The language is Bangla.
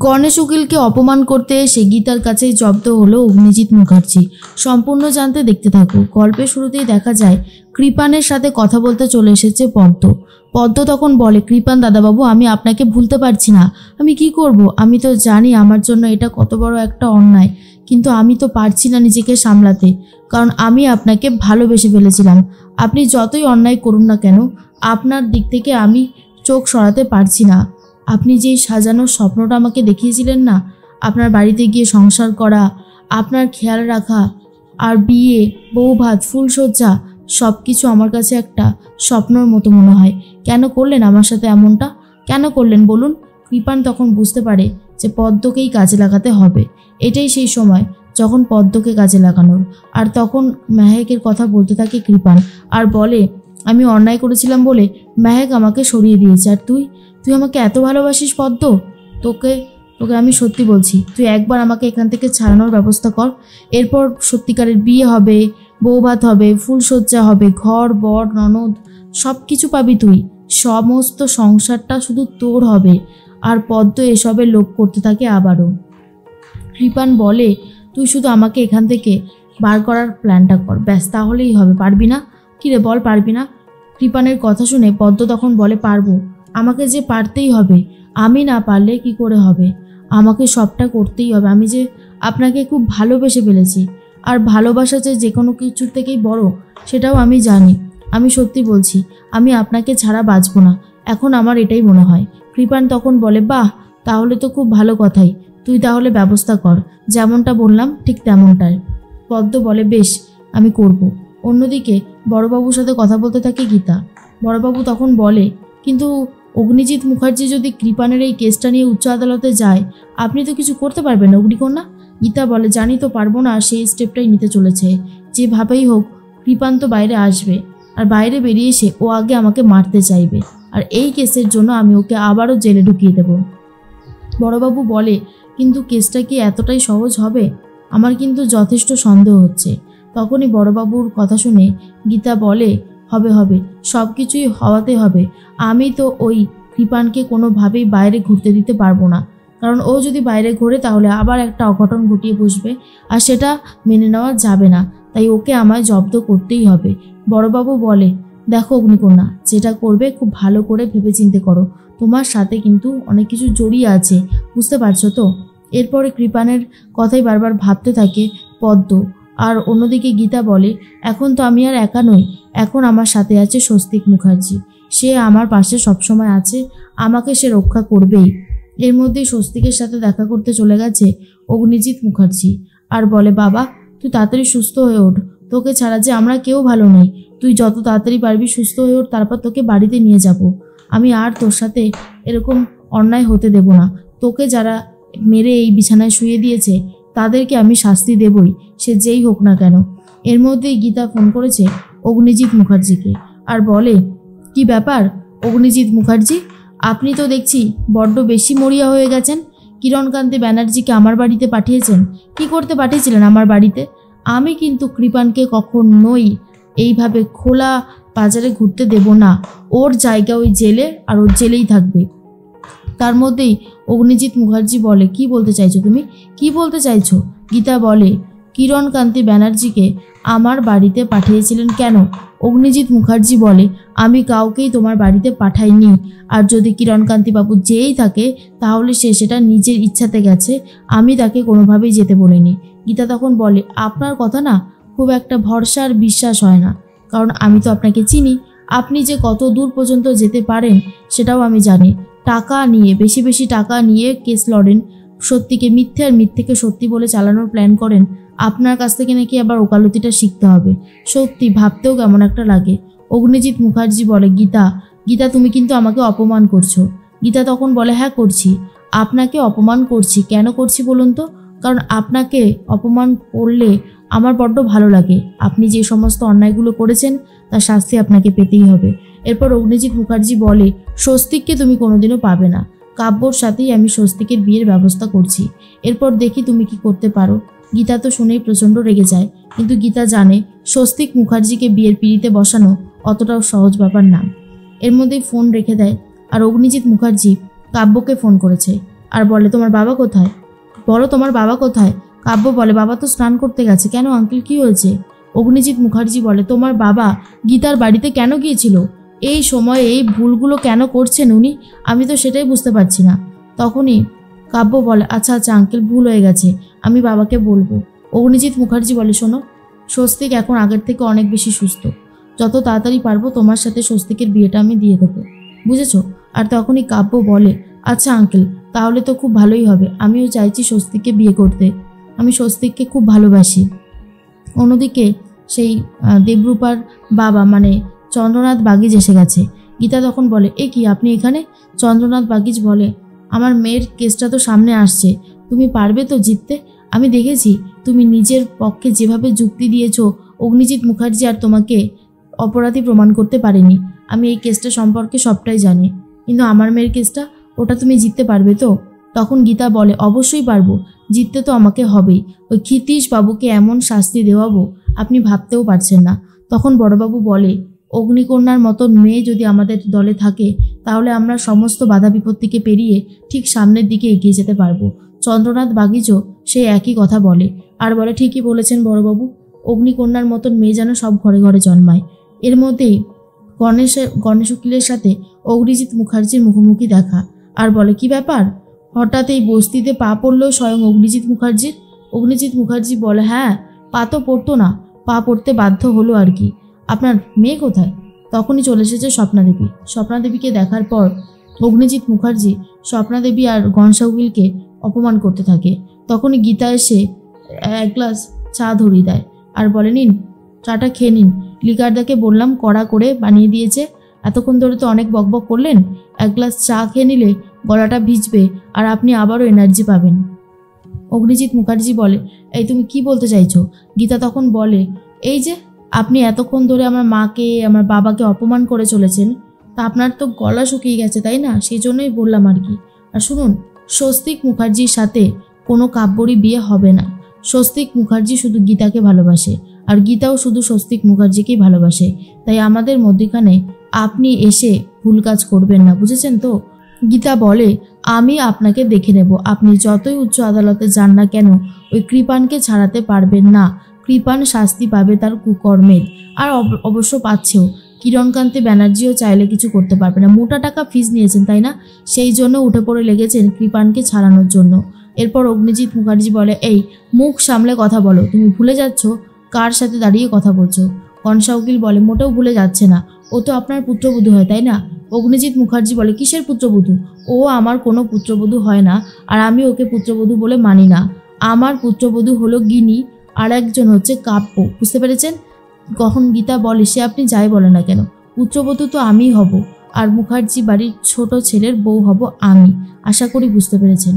গণেশ উকিলকে অপমান করতে এসে গীতার কাছেই জব্দ হলো অগ্নিজিৎ মুখার্জি। সম্পূর্ণ জানতে দেখতে থাকো। গল্পের শুরুতেই দেখা যায় কৃপানের সাথে কথা বলতে চলে এসেছে পদ্ম। পদ্ম তখন বলে, কৃপান দাদাবাবু, আমি আপনাকে ভুলতে পারছি না। আমি কি করব? আমি তো জানি আমার জন্য এটা কত বড় একটা অন্যায়, কিন্তু আমি তো পারছি না নিজেকে সামলাতে, কারণ আমি আপনাকে ভালোবেসে ফেলেছিলাম। আপনি যতই অন্যায় করুন না কেন, আপনার দিক থেকে আমি চোখ সরাতে পারছি না। আপনি যেই সাজানোর স্বপ্নটা আমাকে দেখিয়েছিলেন না, আপনার বাড়িতে গিয়ে সংসার করা, আপনার খেয়াল রাখা, আর বিয়ে, বৌভাত, ফুলসজ্জা, সব কিছু আমার কাছে একটা স্বপ্নর মতো মনে হয়। কেন করলেন আমার সাথে এমনটা? কেন করলেন বলুন? কৃপান তখন বুঝতে পারে যে পদ্মকেই কাজে লাগাতে হবে। এটাই সেই সময় যখন পদ্মকে কাজে লাগানোর। আর তখন মেহেকের কথা বলতে থাকে কৃপান, আর বলে, আমি অন্যায় করেছিলাম বলে মেহেক আমাকে সরিয়ে দিয়েছে। আর তুই আমাকে এত ভালোবাসিস পদ্ম? তোকে আমি সত্যি বলছি, তুই একবার আমাকে এখান থেকে ছাড়ানোর ব্যবস্থা কর। এরপর সত্যিকারের বিয়ে হবে, বৌভাত হবে, ফুলসজ্জা হবে, ঘর বর ননদ সব কিছু পাবি তুই। সমস্ত সংসারটা শুধু তোর হবে। আর পদ্ম এসবের লোভ করতে থাকে আবারও। কৃপান বলে, তুই শুধু আমাকে এখান থেকে বার করার প্ল্যানটা কর, ব্যাস, তাহলেই হবে। পারবি না? কিরে বল, পারবি না? কৃপানের কথা শুনে পদ্ম তখন বলে, পারবো। আমাকে যে পারতেই হবে। আমি না পারলে কি করে হবে? আমাকে সবটা করতেই হবে। আমি যে আপনাকে খুব ভালোবেসে ফেলেছি, আর ভালোবাসা যে কোনো কিছুর থেকেই বড়, সেটাও আমি জানি। আমি সত্যি বলছি, আমি আপনাকে ছাড়া বাঁচব না। এখন আমার এটাই মনে হয়। কৃপান তখন বলে, বাহ, তাহলে তো খুব ভালো কথাই। তুই তাহলে ব্যবস্থা কর, যেমনটা বললাম ঠিক তেমনটাই। পদ্ম বলে, বেশ, আমি করব। অন্যদিকে বড়বাবুর সাথে কথা বলতে থাকে গীতা। বড়বাবু তখন বলে, কিন্তু অগ্নিজিৎ মুখার্জি যদি কৃপানের এই কেসটা নিয়ে উচ্চ আদালতে যায়, আপনি তো কিছু করতে পারবেন না অগ্নিকন্যা। গীতা বলে, জানি তো পারবো না, সেই স্টেপটাই নিতে চলেছে। যেভাবেই হোক কৃপান তো বাইরে আসবে, আর বাইরে বেরিয়ে এসে ও আগে আমাকে মারতে চাইবে, আর এই কেসের জন্য আমি ওকে আবারও জেলে ঢুকিয়ে দেব। বড়বাবু বলে, কিন্তু কেসটা কি এতটাই সহজ হবে? আমার কিন্তু যথেষ্ট সন্দেহ হচ্ছে। তখনই বড়বাবুর কথা শুনে গীতা বলে, হবে হবে, সব কিছুই হওয়াতে হবে। আমি তো ওই কৃপানকে কোনোভাবেই বাইরে ঘুরতে দিতে পারবো না, কারণ ও যদি বাইরে ঘোরে তাহলে আবার একটা অঘটন ঘটিয়ে বসবে, আর সেটা মেনে নেওয়া যাবে না। তাই ওকে আমায় জব্দ করতেই হবে। বড়বাবু বলে, দেখো অগ্নিকন্যা, যেটা করবে খুব ভালো করে ভেবেচিন্তে করো। তোমার সাথে কিন্তু অনেক কিছু জড়িয়ে আছে, বুঝতে পারছো তো? এরপরে কৃপানের কথাই বারবার ভাবতে থাকে পদ্ম। আর অন্যদিকে গীতা বলে, এখন তো আমি আর একা নই, এখন আমার সাথে আছে স্বস্তিক মুখার্জি। সে আমার পাশে সবসময় আছে, আমাকে সে রক্ষা করবেই। এর মধ্যেই স্বস্তিকের সাথে দেখা করতে চলে গেছে অগ্নিজিৎ মুখার্জি, আর বলে, বাবা, তুই তাড়াতাড়ি সুস্থ হয়ে ওঠ। তোকে ছাড়া যে আমরা কেউ ভালো নেই। তুই যত তাড়াতাড়ি পারবি সুস্থ হয়ে ওঠ, তারপর তোকে বাড়িতে নিয়ে যাব। আমি আর তোর সাথে এরকম অন্যায় হতে দেব না। তোকে যারা মেরে এই বিছানায় শুয়ে দিয়েছে তাদেরকে আমি শাস্তি দেবই, সে যেই হোক না কেন। এর মধ্যেই গীতা ফোন করেছে অগ্নিজিৎ মুখার্জিকে, আর বলে, কি ব্যাপার অগ্নিজিৎ মুখার্জি, আপনি তো দেখছি বড্ড বেশি মরিয়া হয়ে গেছেন। কিরণকান্তি ব্যানার্জিকে আমার বাড়িতে পাঠিয়েছেন? কি করতে পাঠিয়েছিলেন আমার বাড়িতে? আমি কিন্তু কৃপানকে কখনোই এইভাবে খোলা বাজারে ঘুরতে দেব না। ওর জায়গা ওই জেলে, আর ওর জেলেই থাকবে। তার মধ্যেই অগ্নিজিৎ মুখার্জি বলে, কি বলতে চাইছো তুমি? কি বলতে চাইছো? গীতা বলে, কিরণকান্তি ব্যানার্জিকে আমার বাড়িতে পাঠিয়েছিলেন কেন? অগ্নিজিৎ মুখার্জি বলে, আমি কাউকেই তোমার বাড়িতে পাঠাইনি। আর যদি কিরণকান্তি বাবু যেই থাকে তাহলে সে সেটা নিজের ইচ্ছাতে গেছে, আমি তাকে কোনোভাবেই যেতে বলিনি। গীতা তখন বলে, আপনার কথা না খুব একটা ভরসা আর বিশ্বাস হয় না, কারণ আমি তো আপনাকে চিনি। আপনি যে কত দূর পর্যন্ত যেতে পারেন সেটাও আমি জানি। টাকা নিয়ে, বেশি বেশি টাকা নিয়ে কেস লড়েন, সত্যিকে মিথ্যে আর মিথ্যেকে সত্যি বলে চালানোর প্ল্যান করেন। আপনার কাছ থেকে নাকি আবার ওকালতিটা শিখতে হবে। সত্যি ভাবতেও কেমন একটা লাগে। অগ্নিজিৎ মুখার্জি বলে, গীতা তুমি কিন্তু আমাকে অপমান করছো। গীতা তখন বলে, হ্যাঁ করছি, আপনাকে অপমান করছি। কেন করছি বলুন তো? কারণ আপনাকে অপমান করলে আমার বড্ড ভালো লাগে। আপনি যে সমস্ত অন্যায়গুলো করেছেন তার শাস্তি আপনাকে পেতেই হবে। এরপর অগ্নিজিৎ মুখার্জি বলে, স্বস্তিককে তুমি কোনোদিনও পাবে না। কাব্যর সাথেই আমি স্বস্তিকের বিয়ের ব্যবস্থা করছি। এরপর দেখি তুমি কি করতে পারো। গীতা তো শুনেই প্রচণ্ড রেগে যায়, কিন্তু গীতা জানে স্বস্তিক মুখার্জিকে বিয়ের পিঁড়িতে বসানো অতটাও সহজ ব্যাপার না। এর মধ্যেই ফোন রেখে দেয়, আর অগ্নিজিৎ মুখার্জি কাব্যকে ফোন করেছে, আর বলে তোমার বাবা কোথায়, বলো তোমার বাবা কোথায়। কাব্য বলে বাবা তো স্নান করতে গেছে। কেন আঙ্কেল, কি হয়েছে? অগ্নিজিৎ মুখার্জি বলে তোমার বাবা গীতার বাড়িতে কেন গিয়েছিল? এই সময়ে এই ভুলগুলো কেন করছেন উনি? আমি তো সেটাই বুঝতে পারছি না। তখনই কাব্য বলে আচ্ছা আচ্ছা আঙ্কেল, ভুল হয়ে গেছে, আমি বাবাকে বলবো। অগ্নিজিৎ মুখার্জি বলে শোনো, স্বস্তিক এখন আগের থেকে অনেক বেশি সুস্থ। যত তাড়াতাড়ি পারবো তোমার সাথে স্বস্তিকের বিয়েটা আমি দিয়ে দেবো, বুঝেছো? আর তখনই কাব্য বলে আচ্ছা আঙ্কেল, তাহলে তো খুব ভালোই হবে। আমিও চাইছি স্বস্তিককে বিয়ে করতে, আমি স্বস্তিককে খুব ভালোবাসি। অন্যদিকে সেই দেবরূপার বাবা মানে চন্দ্রনাথ বাগিজ এসে গেছে। গীতা তখন বলে এ কি, আপনি এখানে? চন্দ্রনাথ বাগিজ বলে আমার মেয়ের কেসটা তো সামনে আসছে, তুমি পারবে তো জিততে? আমি দেখেছি তুমি নিজের পক্ষে যেভাবে যুক্তি দিয়েছো, অগ্নিজিৎ মুখার্জি আর তোমাকে অপরাধী প্রমাণ করতে পারেনি। আমি এই কেসটা সম্পর্কে সবটাই জানি, কিন্তু আমার মেয়ের কেসটা, ওটা তুমি জিততে পারবে তো? তখন গীতা বলে অবশ্যই পারবো, জিততে তো আমাকে হবেই। ওই ক্ষিতীশ বাবুকে এমন শাস্তি দেওয়াবো আপনি ভাবতেও পারছেন না। তখন বড়বাবু বলে অগ্নিকন্যার মতন মেয়ে যদি আমাদের দলে থাকে তাহলে আমরা সমস্ত বাধা বিপত্তিকে পেরিয়ে ঠিক সামনের দিকে এগিয়ে যেতে পারবো। চন্দ্রনাথ বাগিচও সেই একই কথা বলে আর বলে ঠিকই বলেছেন বড়বাবু, অগ্নিকন্যার মতন মেয়ে যেন সব ঘরে ঘরে জন্মায়। এর মধ্যেই গণেশ উকিলের সাথে অগ্নিজিৎ মুখার্জির মুখোমুখি দেখা আর বলে কি ব্যাপার, হঠাৎ এই বস্তিতে পা পড়লো স্বয়ং অগ্নিজিৎ মুখার্জির? অগ্নিজিৎ মুখার্জি বলে হ্যাঁ, পা তো পড়তো না, পা পড়তে বাধ্য হলো আর কি। আপনার মেয়ে কোথায়? তখনই চলে এসেছে স্বপ্নাদেবী। স্বপ্নাদেবীকে দেখার পর অগ্নিজিৎ মুখার্জি স্বপ্নাদেবী আর গণেশা উকিলকে অপমান করতে থাকে। তখনই গীতা এসে এক গ্লাস চা ধরিয়ে দেয় আর বলে নিন, চাটা খেয়ে নিন। লিকারদাকে বললাম কড়া করে বানিয়ে দিয়েছে, এতক্ষণ ধরে তো অনেক বকবক করলেন, এক গ্লাস চা খেয়ে নিলে গলাটা ভিজবে আর আপনি আবারও এনার্জি পাবেন। অগ্নিজিৎ মুখার্জি বলে এই তুমি কি বলতে চাইছো? গীতা তখন বলে এই যে আপনি এতক্ষণ ধরে আমার মাকে আমার বাবাকে অপমান করে চলেছেন, তা আপনার তো গলা শুকিয়ে গেছে তাই না, সেই জন্যই বললাম আর কি। আর শুনুন, স্বস্তিক মুখার্জির সাথে কোনো কাব্যরই বিয়ে হবে না। স্বস্তিক মুখার্জি শুধু গীতাকে ভালোবাসে আর গীতাও শুধু স্বস্তিক মুখার্জিকেই ভালোবাসে, তাই আমাদের মধ্যখানে আপনি এসে ভুল কাজ করবেন না, বুঝেছেন তো? গীতা বলে আমি আপনাকে দেখে নেব, আপনি যতই উচ্চ আদালতে যান না কেন ওই কৃপানকে ছাড়াতে পারবেন না। কৃপান শাস্তি পাবে তার কুকর্মের, আর অবশ্য পাচ্ছেও। কিরণকান্তি ব্যানার্জিও চাইলে কিছু করতে পারবে না, মোটা টাকা ফিস নিয়েছেন তাই না, সেই জন্য উঠে পড়ে লেগেছেন কৃপানকে ছাড়ানোর জন্য। এরপর অগ্নিজিৎ মুখার্জি বলে এই মুখ সামলে কথা বলো, তুমি ভুলে যাচ্ছ কার সাথে দাঁড়িয়ে কথা বলছো। কনসা উকিল বলে মোটেও ভুলে যাচ্ছে না, ও তো আপনার পুত্রবধূ হয় তাই না? অগ্নিজিৎ মুখার্জি বলে কিসের পুত্রবধূ? ও আমার কোনো পুত্রবধূ হয় না, আর আমি ওকে পুত্রবধূ বলে মানি না। আমার পুত্রবধূ হলো গিনি আর একজন হচ্ছে কাব্য, বুঝতে পেরেছেন? কখন গীতা বলে সে আপনি যাই বলে না কেন, পুত্রবধূ তো আমিই হব, আর মুখার্জি বাড়ির ছোট ছেলের বউ হব আমি। আশা করি বুঝতে পেরেছেন।